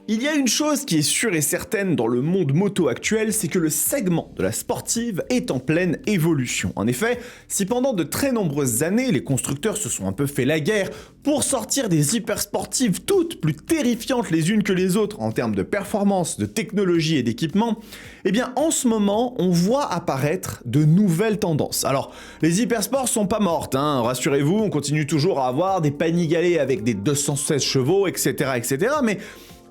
Il y a une chose qui est sûre et certaine dans le monde moto actuel, c'est que le segment de la sportive est en pleine évolution. En effet, si pendant de très nombreuses années, les constructeurs se sont un peu fait la guerre pour sortir des hypersportives toutes plus terrifiantes les unes que les autres en termes de performance, de technologie et d'équipement, eh bien en ce moment, on voit apparaître de nouvelles tendances. Alors, les hypersports sont pas mortes, rassurez-vous, on continue toujours à avoir des Panigale avec des 216 chevaux, etc., mais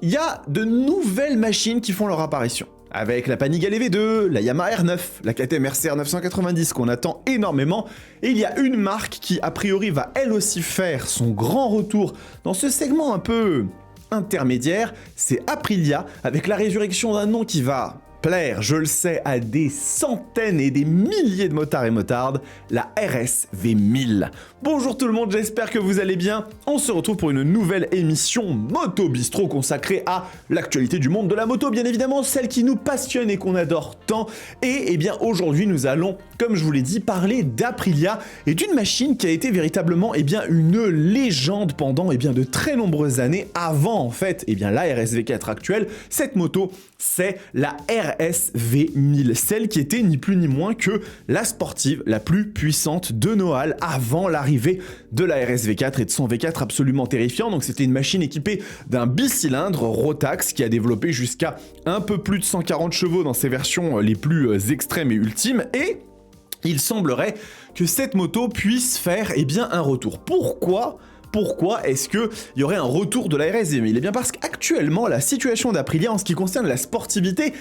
il y a de nouvelles machines qui font leur apparition. Avec la Panigale V2, la Yamaha R9, la KTM RCR 990 qu'on attend énormément, et il y a une marque qui a priori va elle aussi faire son grand retour dans ce segment un peu intermédiaire, c'est Aprilia, avec la résurrection d'un nom qui va plaire, je le sais, à des centaines et des milliers de motards et motardes, la RS V1000. Bonjour tout le monde, j'espère que vous allez bien. On se retrouve pour une nouvelle émission Moto Bistro consacrée à l'actualité du monde de la moto, bien évidemment, celle qui nous passionne et qu'on adore tant. Et bien aujourd'hui, nous allons, comme je vous l'ai dit, parler d'Aprilia et d'une machine qui a été véritablement une légende pendant de très nombreuses années avant en fait la RS V4 actuelle. Cette moto, c'est la RS V1000, celle qui était ni plus ni moins que la sportive la plus puissante de Noailles avant l'arrivée de la RS V4 et de son V4 absolument terrifiant. Donc c'était une machine équipée d'un bicylindre Rotax qui a développé jusqu'à un peu plus de 140 chevaux dans ses versions les plus extrêmes et ultimes, et il semblerait que cette moto puisse faire un retour. Pourquoi est-ce qu'il y aurait un retour de la RS V1000 ? Eh bien parce qu'actuellement, la situation d'Aprilia en ce qui concerne la sportivité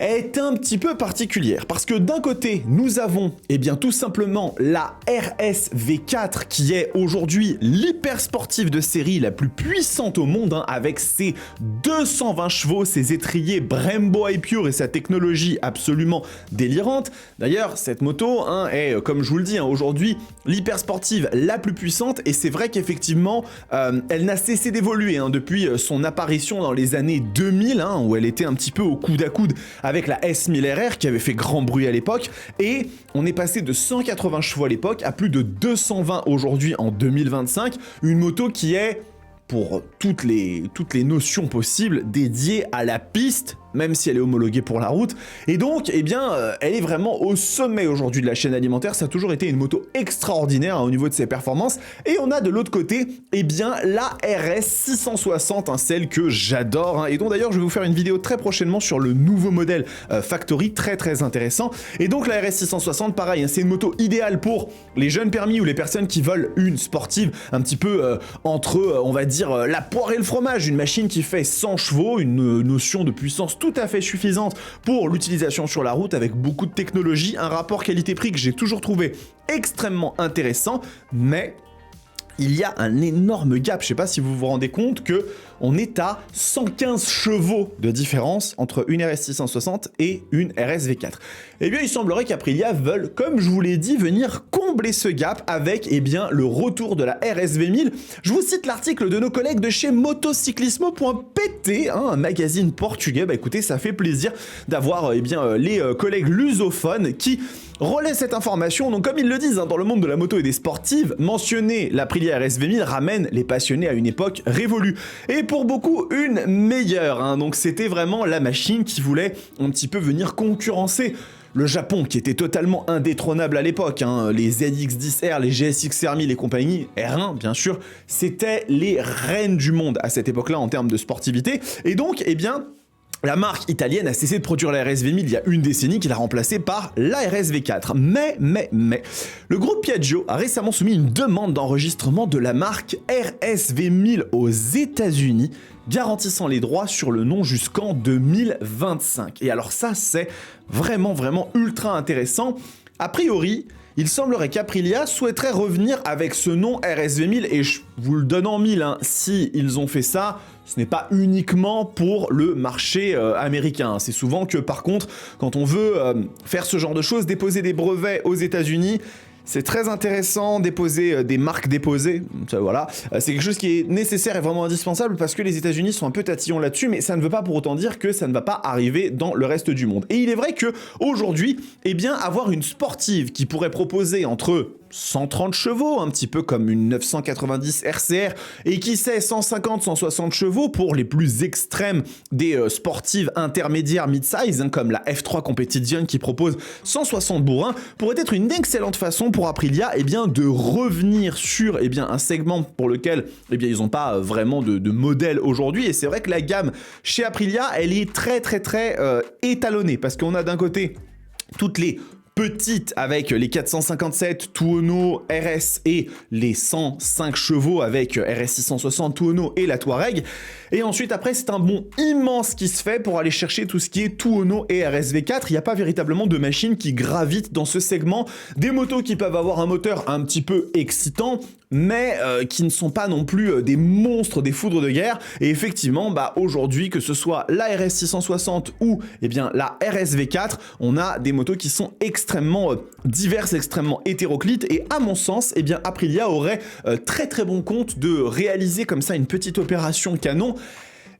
est un petit peu particulière. Parce que d'un côté, nous avons tout simplement la RS V4 qui est aujourd'hui l'hyper sportive de série la plus puissante au monde, avec ses 220 chevaux, ses étriers Brembo iPure et sa technologie absolument délirante. D'ailleurs, cette moto est, comme je vous le dis, aujourd'hui l'hyper sportive la plus puissante, et c'est vrai qu'effectivement, elle n'a cessé d'évoluer depuis son apparition dans les années 2000, où elle était un petit peu au coude à coude avec la S1000RR qui avait fait grand bruit à l'époque, et on est passé de 180 chevaux à l'époque à plus de 220 aujourd'hui en 2025, une moto qui est, pour toutes les notions possibles, dédiée à la piste, même si elle est homologuée pour la route, et donc, elle est vraiment au sommet aujourd'hui de la chaîne alimentaire. Ça a toujours été une moto extraordinaire au niveau de ses performances, et on a de l'autre côté, la RS 660, celle que j'adore, et dont d'ailleurs je vais vous faire une vidéo très prochainement sur le nouveau modèle Factory, très intéressant. Et donc la RS 660, pareil, c'est une moto idéale pour les jeunes permis ou les personnes qui veulent une sportive un petit peu entre, on va dire, la poire et le fromage, une machine qui fait 100 chevaux, une notion de puissance tout à fait suffisante pour l'utilisation sur la route, avec beaucoup de technologie, un rapport qualité-prix que j'ai toujours trouvé extrêmement intéressant, mais il y a un énorme gap. Je sais pas si vous vous rendez compte que on est à 115 chevaux de différence entre une RS 660 et une RS V4. Eh bien, il semblerait qu'Aprilia veulent, comme je vous l'ai dit, venir combler ce gap avec le retour de la RS V1000. Je vous cite l'article de nos collègues de chez motocyclismo.pt, un magazine portugais. Écoutez, ça fait plaisir d'avoir les collègues lusophones qui relaient cette information. Donc comme ils le disent, dans le monde de la moto et des sportives, mentionner l'Aprilia RS V1000 ramène les passionnés à une époque révolue, et pour beaucoup une meilleure. Donc c'était vraiment la machine qui voulait un petit peu venir concurrencer le Japon, qui était totalement indétrônable à l'époque, les ZX-10R, les GSX-R 1000 et compagnie, R1 bien sûr, c'était les reines du monde à cette époque-là en termes de sportivité, et donc la marque italienne a cessé de produire la RS V1000 il y a une décennie, qu'il a remplacée par la RS V4. Mais, le groupe Piaggio a récemment soumis une demande d'enregistrement de la marque RS V1000 aux États-Unis, garantissant les droits sur le nom jusqu'en 2025. Et alors ça, c'est vraiment ultra intéressant. A priori, il semblerait qu'Aprilia souhaiterait revenir avec ce nom RS V1000, et je vous le donne en mille, si ils ont fait ça, ce n'est pas uniquement pour le marché américain. C'est souvent que par contre, quand on veut faire ce genre de choses, déposer des brevets aux États-Unis, c'est très intéressant, déposer des marques déposées, voilà, c'est quelque chose qui est nécessaire et vraiment indispensable, parce que les États-Unis sont un peu tatillons là-dessus, mais ça ne veut pas pour autant dire que ça ne va pas arriver dans le reste du monde. Et il est vrai que aujourd'hui, avoir une sportive qui pourrait proposer entre 130 chevaux, un petit peu comme une 990 RCR, et qui sait 150-160 chevaux pour les plus extrêmes des sportives intermédiaires mid-size, hein, comme la F3 Competition qui propose 160 bourrins, pourrait être une excellente façon pour Aprilia de revenir sur un segment pour lequel ils n'ont pas vraiment de modèle aujourd'hui. Et c'est vrai que la gamme chez Aprilia, elle est très étalonnée, parce qu'on a d'un côté toutes les petites avec les 457 Tuono RS et les 105 chevaux avec RS 660 Tuono et la Touareg. Et ensuite, après, c'est un bond immense qui se fait pour aller chercher tout ce qui est Tuono et RS V4. Il n'y a pas véritablement de machines qui gravitent dans ce segment. Des motos qui peuvent avoir un moteur un petit peu excitant, mais qui ne sont pas non plus des monstres, des foudres de guerre. Et effectivement, aujourd'hui, que ce soit la RS 660 ou la RS V4, on a des motos qui sont extrêmement diverses, extrêmement hétéroclites. Et à mon sens, Aprilia aurait très bon compte de réaliser comme ça une petite opération canon.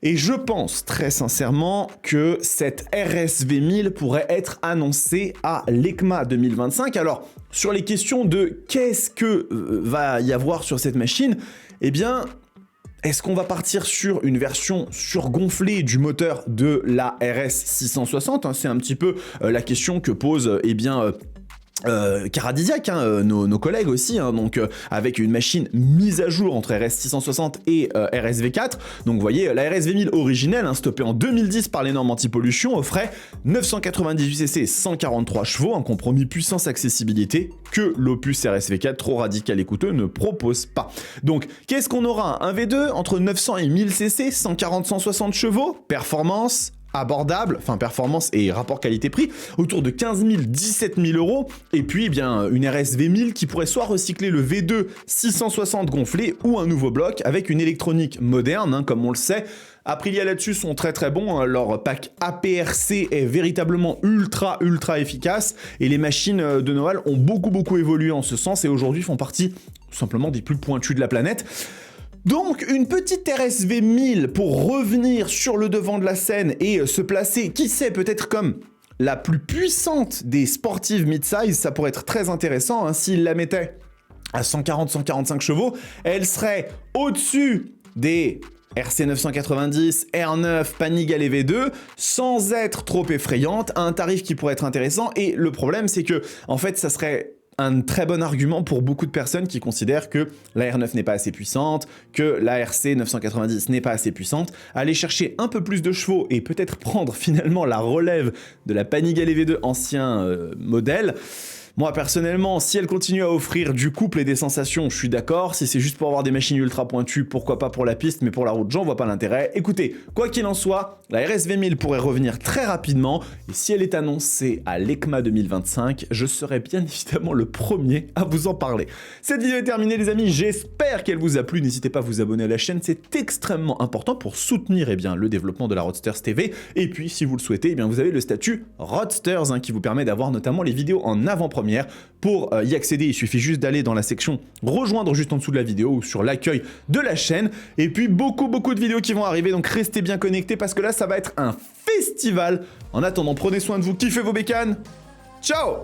Et je pense très sincèrement que cette RS V1000 pourrait être annoncée à l'EICMA 2025. Alors, sur les questions de qu'est-ce que va y avoir sur cette machine, est-ce qu'on va partir sur une version surgonflée du moteur de la RS 660 hein, c'est un petit peu la question que pose Caradisiac, nos collègues aussi, donc avec une machine mise à jour entre RS 660 et RS V4. Donc vous voyez, la RS V1000 originelle, stoppée en 2010 par les normes anti-pollution, offrait 998cc 143 chevaux, un compromis puissance-accessibilité que l'opus RS V4, trop radical et coûteux, ne propose pas. Donc qu'est-ce qu'on aura? Un V2 entre 900 et 1000cc, 140-160 chevaux, performance abordable, enfin performance et rapport qualité-prix, autour de 15 000, 17 000 euros, et puis une RS V1000 qui pourrait soit recycler le V2 660 gonflé ou un nouveau bloc avec une électronique moderne, comme on le sait. Aprilia là-dessus sont très bons, leur pack APRC est véritablement ultra efficace, et les machines de Noël ont beaucoup évolué en ce sens, et aujourd'hui font partie tout simplement des plus pointues de la planète. Donc une petite RSV 1000 pour revenir sur le devant de la scène et se placer, qui sait, peut-être comme la plus puissante des sportives mid-size, ça pourrait être très intéressant, s'ils la mettaient à 140-145 chevaux, elle serait au-dessus des RC 990, R9, Panigale et V2, sans être trop effrayante, à un tarif qui pourrait être intéressant. Et le problème, c'est que, en fait, ça serait un très bon argument pour beaucoup de personnes qui considèrent que la R9 n'est pas assez puissante, que la RC 990 n'est pas assez puissante. Aller chercher un peu plus de chevaux et peut-être prendre finalement la relève de la Panigale V2 ancien modèle. Moi, personnellement, si elle continue à offrir du couple et des sensations, je suis d'accord. Si c'est juste pour avoir des machines ultra pointues, pourquoi pas pour la piste, mais pour la route, j'en vois pas l'intérêt. Écoutez, quoi qu'il en soit, la RS V1000 pourrait revenir très rapidement, et si elle est annoncée à l'EICMA 2025, je serai bien évidemment le premier à vous en parler. Cette vidéo est terminée, les amis, j'espère qu'elle vous a plu. N'hésitez pas à vous abonner à la chaîne, c'est extrêmement important pour soutenir le développement de la Roadsters TV. Et puis, si vous le souhaitez, vous avez le statut Roadsters qui vous permet d'avoir notamment les vidéos en avant-première. Pour y accéder, il suffit juste d'aller dans la section rejoindre juste en dessous de la vidéo ou sur l'accueil de la chaîne. Et puis beaucoup de vidéos qui vont arriver, donc restez bien connectés parce que là ça va être un festival. En attendant, prenez soin de vous, kiffez vos bécanes. Ciao!